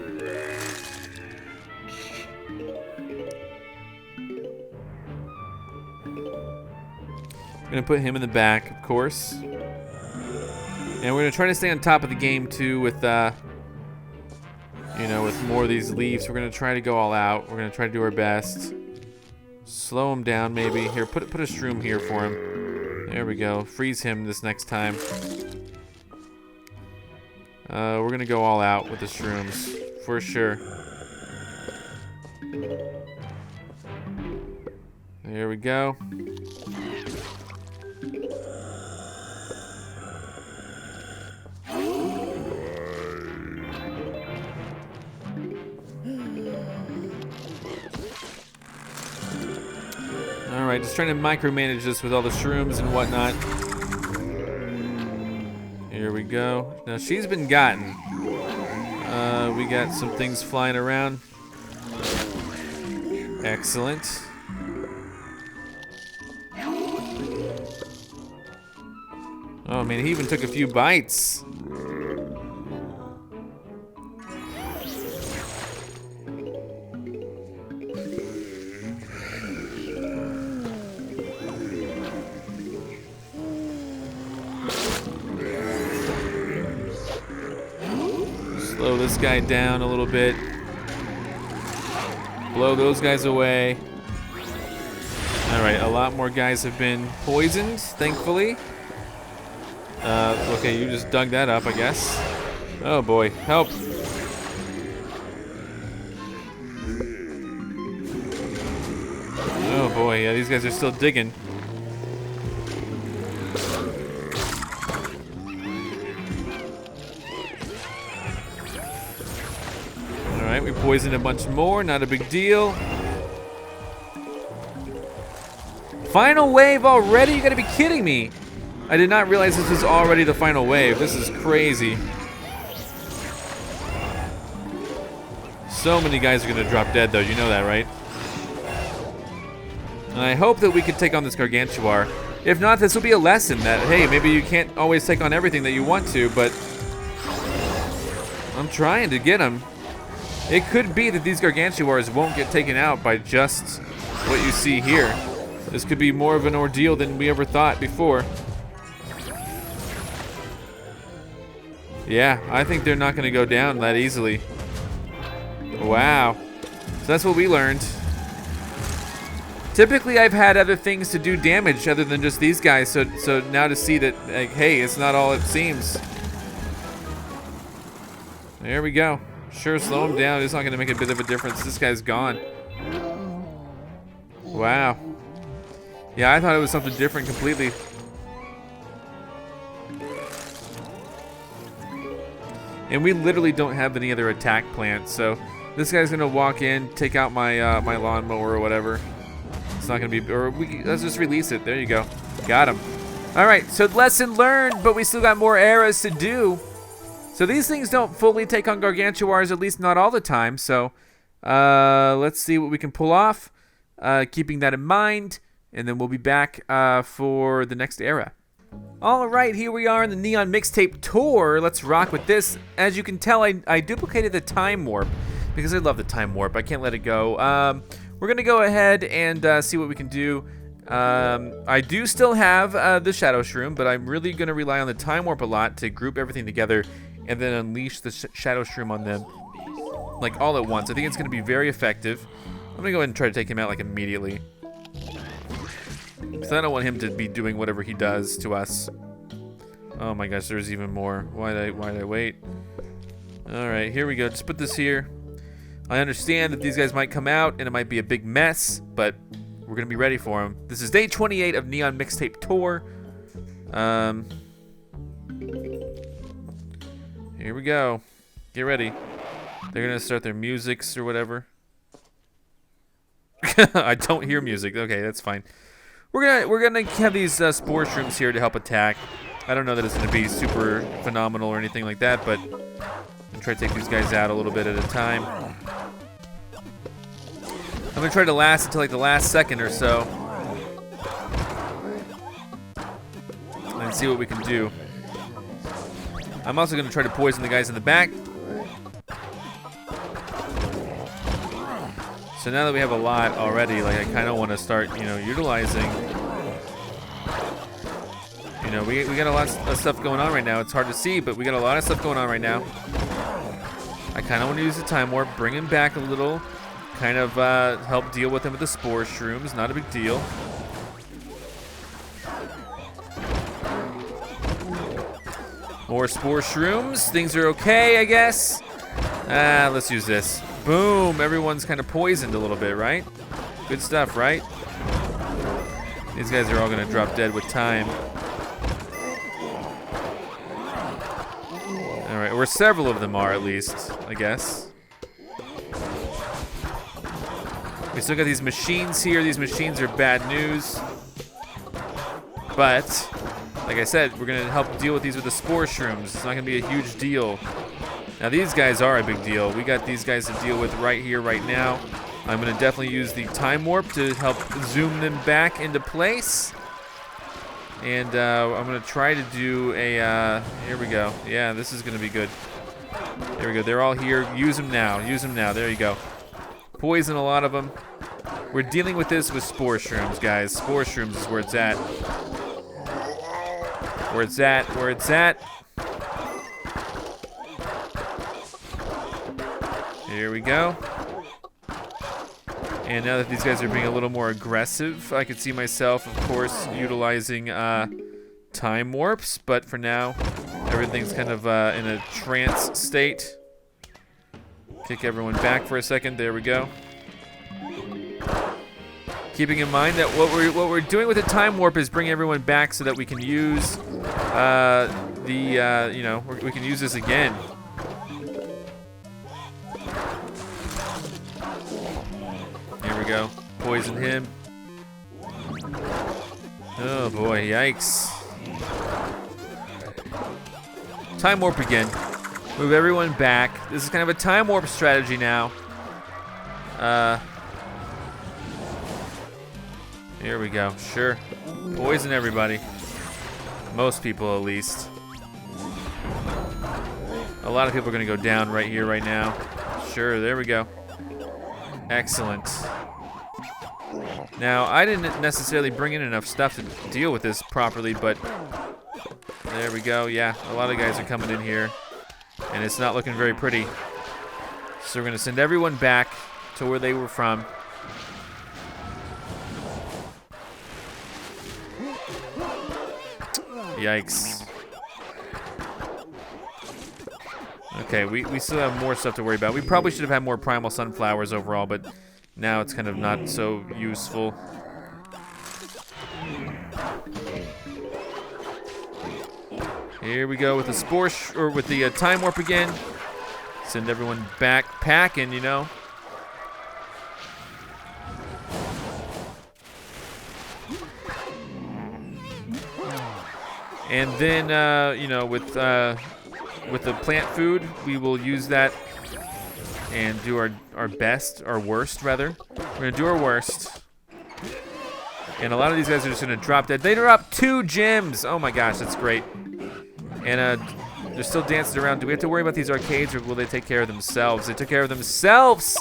I'm going to put him in the back, of course. And we're going to try to stay on top of the game, too, with You know, with more of these leaves, we're gonna try to go all out. We're gonna try to do our best. Slow him down, maybe. Here, put a shroom here for him. There we go. Freeze him this next time. We're gonna go all out with the shrooms, for sure. There we go. Alright, just trying to micromanage this with all the shrooms and whatnot. Here we go. Now she's been gotten. We got some things flying around. Excellent. Oh man, he even took a few bites. Slow this guy down a little bit. Blow those guys away. Alright, a lot more guys have been poisoned, thankfully. Okay, you just dug that up, I guess. Oh boy, help. Oh boy, yeah, these guys are still digging. Alright, we poisoned a bunch more, not a big deal. Final wave already? You gotta be kidding me. I did not realize this was already the final wave. This is crazy. So many guys are gonna drop dead though, you know that, right? And I hope that we can take on this Gargantuar. If not, this will be a lesson that, hey, maybe you can't always take on everything that you want to, but I'm trying to get them. It could be that these Gargantuars won't get taken out by just what you see here. This could be more of an ordeal than we ever thought before. Yeah, I think they're not gonna go down that easily. Wow. So that's what we learned. Typically, I've had other things to do damage other than just these guys, so now to see that, like, hey, it's not all it seems. There we go. Sure, slow him down. It's not gonna make a bit of a difference. This guy's gone. Wow. Yeah, I thought it was something different completely. And we literally don't have any other attack plants, so this guy's gonna walk in, take out my my lawnmower or whatever. It's not gonna be, or let's just release it. There you go, got him. All right, so lesson learned, but we still got more eras to do. So these things don't fully take on Gargantuars, at least not all the time. So let's see what we can pull off, keeping that in mind, and then we'll be back for the next era. All right, here we are in the Neon Mixtape Tour. Let's rock with this. As you can tell, I duplicated the Time Warp because I love the Time Warp. I can't let it go. We're going to go ahead and see what we can do. I do still have the Shadow-Shroom, but I'm really going to rely on the Time Warp a lot to group everything together and then unleash the Shadow-Shroom on them, like, all at once. I think it's going to be very effective. I'm going to go ahead and try to take him out, like, immediately. Because I don't want him to be doing whatever he does to us. Oh my gosh, there's even more. Why'd I wait? Alright, here we go. Just put this here. I understand that these guys might come out and it might be a big mess, but we're going to be ready for them. This is day 28 of Neon Mixtape Tour. Here we go. Get ready. They're going to start their musics or whatever. I don't hear music. Okay, that's fine. We're gonna have these spore shrooms here to help attack. I don't know that it's gonna be super phenomenal or anything like that, but I'm try to take these guys out a little bit at a time. I'm gonna try to last until like the last second or so, and see what we can do. I'm also gonna try to poison the guys in the back. So now that we have a lot already, like, I kind of want to start, utilizing. We got a lot of stuff going on right now. It's hard to see, but we got a lot of stuff going on right now. I kind of want to use the Time Warp, bring him back a little, kind of help deal with him with the Spore Shrooms. Not a big deal. More Spore Shrooms. Things are okay, I guess. Let's use this. Boom. Everyone's kind of poisoned a little bit, right? Good stuff, right? These guys are all going to drop dead with time. All right, or several of them are at least, I guess. We still got these machines here. These machines are bad news. But, like I said, we're going to help deal with these with the Spore Shrooms. It's not going to be a huge deal. Now, these guys are a big deal. We got these guys to deal with right here, right now. I'm going to definitely use the Time Warp to help zoom them back into place. And I'm going to try to do a, here we go. Yeah, this is going to be good. There we go. They're all here. Use them now. Use them now. There you go. Poison a lot of them. We're dealing with this with Spore Shrooms, guys. Spore Shrooms is where it's at. Where it's at. Where it's at. Here we go. And now that these guys are being a little more aggressive, I could see myself, of course, utilizing Time Warps. But for now, everything's kind of in a trance state. Kick everyone back for a second. There we go. Keeping in mind that what we're doing with the Time Warp is bring everyone back so that we can use you know, we can use this again. Here we go. Poison him. Oh boy, yikes. Time Warp again. Move everyone back. This is kind of a Time Warp strategy now. Here we go. Sure. Poison everybody. Most people, at least. A lot of people are going to go down right here, right now. Sure, there we go. Excellent. Now, I didn't necessarily bring in enough stuff to deal with this properly, but there we go. Yeah, a lot of guys are coming in here, and it's not looking very pretty. So we're going to send everyone back to where they were from. Yikes. Okay, we still have more stuff to worry about. We probably should have had more primal sunflowers overall, but now it's kind of not so useful. Here we go with the Spore or with the Time Warp again. Send everyone back packing, you know. And then, you know, with the plant food, we will use that and do our best, our worst, rather. We're going to do our worst. And a lot of these guys are just going to drop dead. They dropped 2 gems. Oh my gosh, that's great. And they're still dancing around. Do we have to worry about these arcades, or will they take care of themselves? They took care of themselves.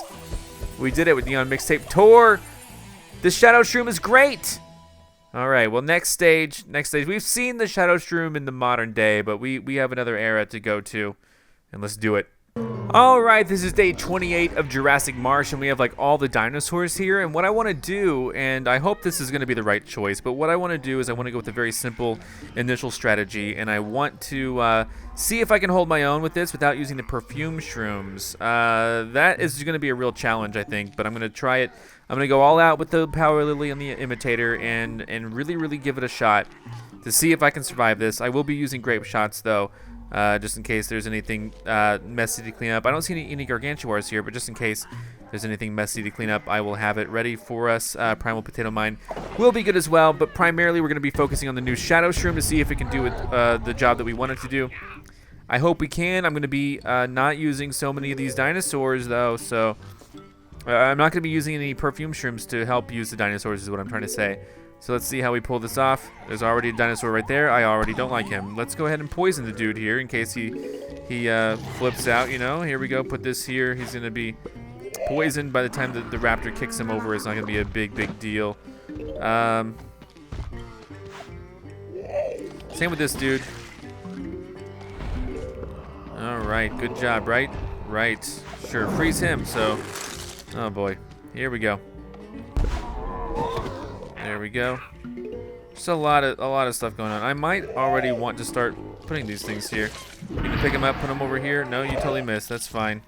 We did it with Neon Mixtape Tour. This Shadow-Shroom is great. All right, well, next stage. We've seen the Shadow-Shroom in the modern day, but we have another era to go to, and let's do it. All right, this is day 28 of Jurassic Marsh, and we have like all the dinosaurs here. And what I want to do, and I hope this is going to be the right choice, but what I want to do is I want to go with a very simple initial strategy, and I want to see if I can hold my own with this without using the perfume shrooms. That is going to be a real challenge, I think, but I'm going to try it. I'm going to go all out with the Power Lily and the Imitator and really, really give it a shot to see if I can survive this. I will be using grape shots, though, just in case there's anything messy to clean up. I don't see any Gargantuars here, but just in case there's anything messy to clean up, I will have it ready for us. Primal Potato Mine will be good as well, but primarily we're going to be focusing on the new Shadow-Shroom to see if it can do the job that we want it to do. I hope we can. I'm going to be not using so many of these dinosaurs, though, so I'm not going to be using any perfume shrooms to help use the dinosaurs is what I'm trying to say. So let's see how we pull this off. There's already a dinosaur right there. I already don't like him. Let's go ahead and poison the dude here in case he flips out, you know. Here we go. Put this here. He's going to be poisoned by the time that the raptor kicks him over. It's not going to be a big deal. Same with this dude. All right. Good job, right? Right. Sure. Freeze him. So. Oh boy. Here we go. There we go. Just a lot of stuff going on. I might already want to start putting these things here. You can pick them up, put them over here. No, you totally missed. That's fine.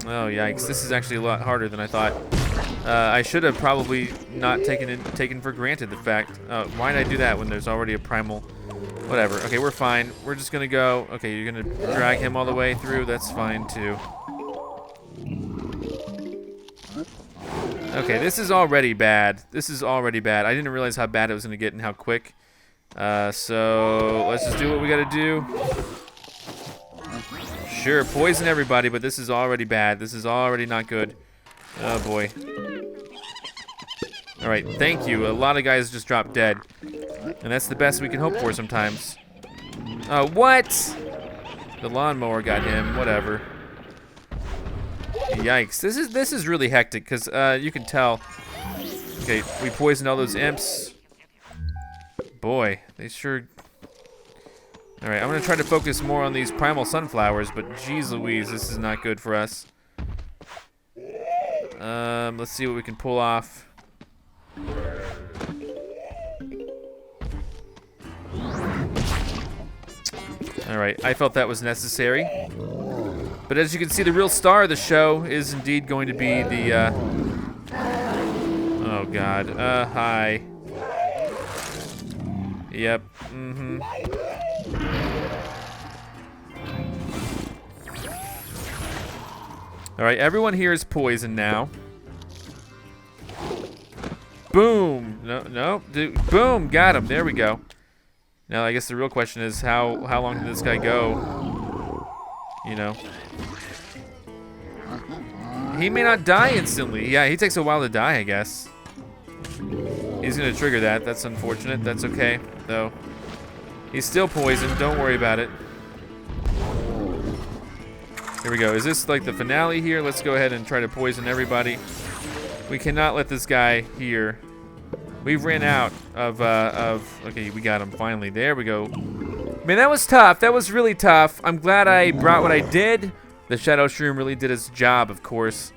Oh yikes! This is actually a lot harder than I thought. I should have probably not taken for granted the fact. Why did I do that when there's already a primal? Whatever. Okay, we're fine. We're just gonna go. Okay, you're gonna drag him all the way through. That's fine too. Okay, this is already bad. This is already bad. I didn't realize how bad it was gonna get and how quick. So let's just do what we gotta do. Sure, poison everybody, but this is already bad. This is already not good. Oh boy. All right, thank you. A lot of guys just dropped dead, and that's the best we can hope for sometimes. What? The lawnmower got him. Whatever. Yikes! This is really hectic because you can tell. Okay, we poisoned all those imps. Boy, they sure. All right, I'm gonna try to focus more on these primal sunflowers, but geez Louise, this is not good for us. Let's see what we can pull off. All right, I felt that was necessary. But as you can see, the real star of the show is indeed going to be the, oh God, hi. Yep, All right, everyone here is poisoned now. Boom, no, dude, boom, got him, there we go. Now, I guess the real question is how long did this guy go? You know. He may not die instantly. Yeah, he takes a while to die, I guess. He's gonna trigger that. That's unfortunate. That's okay, though. He's still poisoned. Don't worry about it. Here we go. Is this like the finale here? Let's go ahead and try to poison everybody. We cannot let this guy here. We've ran out of okay, we got him finally. There we go. Man, that was tough. That was really tough. I'm glad I brought what I did. The Shadow-Shroom really did its job, of course.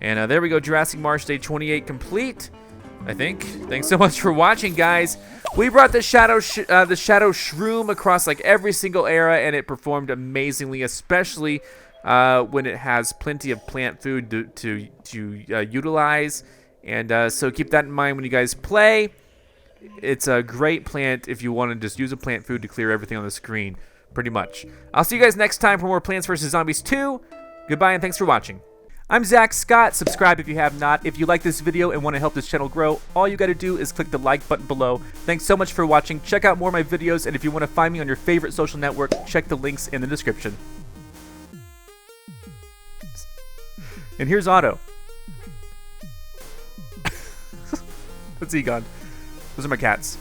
And there we go, Jurassic Marsh Day 28 complete, I think. Thanks so much for watching, guys. We brought the Shadow-Shroom across like every single era, and it performed amazingly, especially when it has plenty of plant food to utilize. And so keep that in mind when you guys play. It's a great plant if you want to just use a plant food to clear everything on the screen. Pretty much. I'll see you guys next time for more Plants vs. Zombies 2. Goodbye and thanks for watching. I'm Zack Scott. Subscribe if you have not. If you like this video and want to help this channel grow, all you got to do is click the like button below. Thanks so much for watching. Check out more of my videos, and if you want to find me on your favorite social network, check the links in the description. And here's Otto. What's he gone? Those are my cats.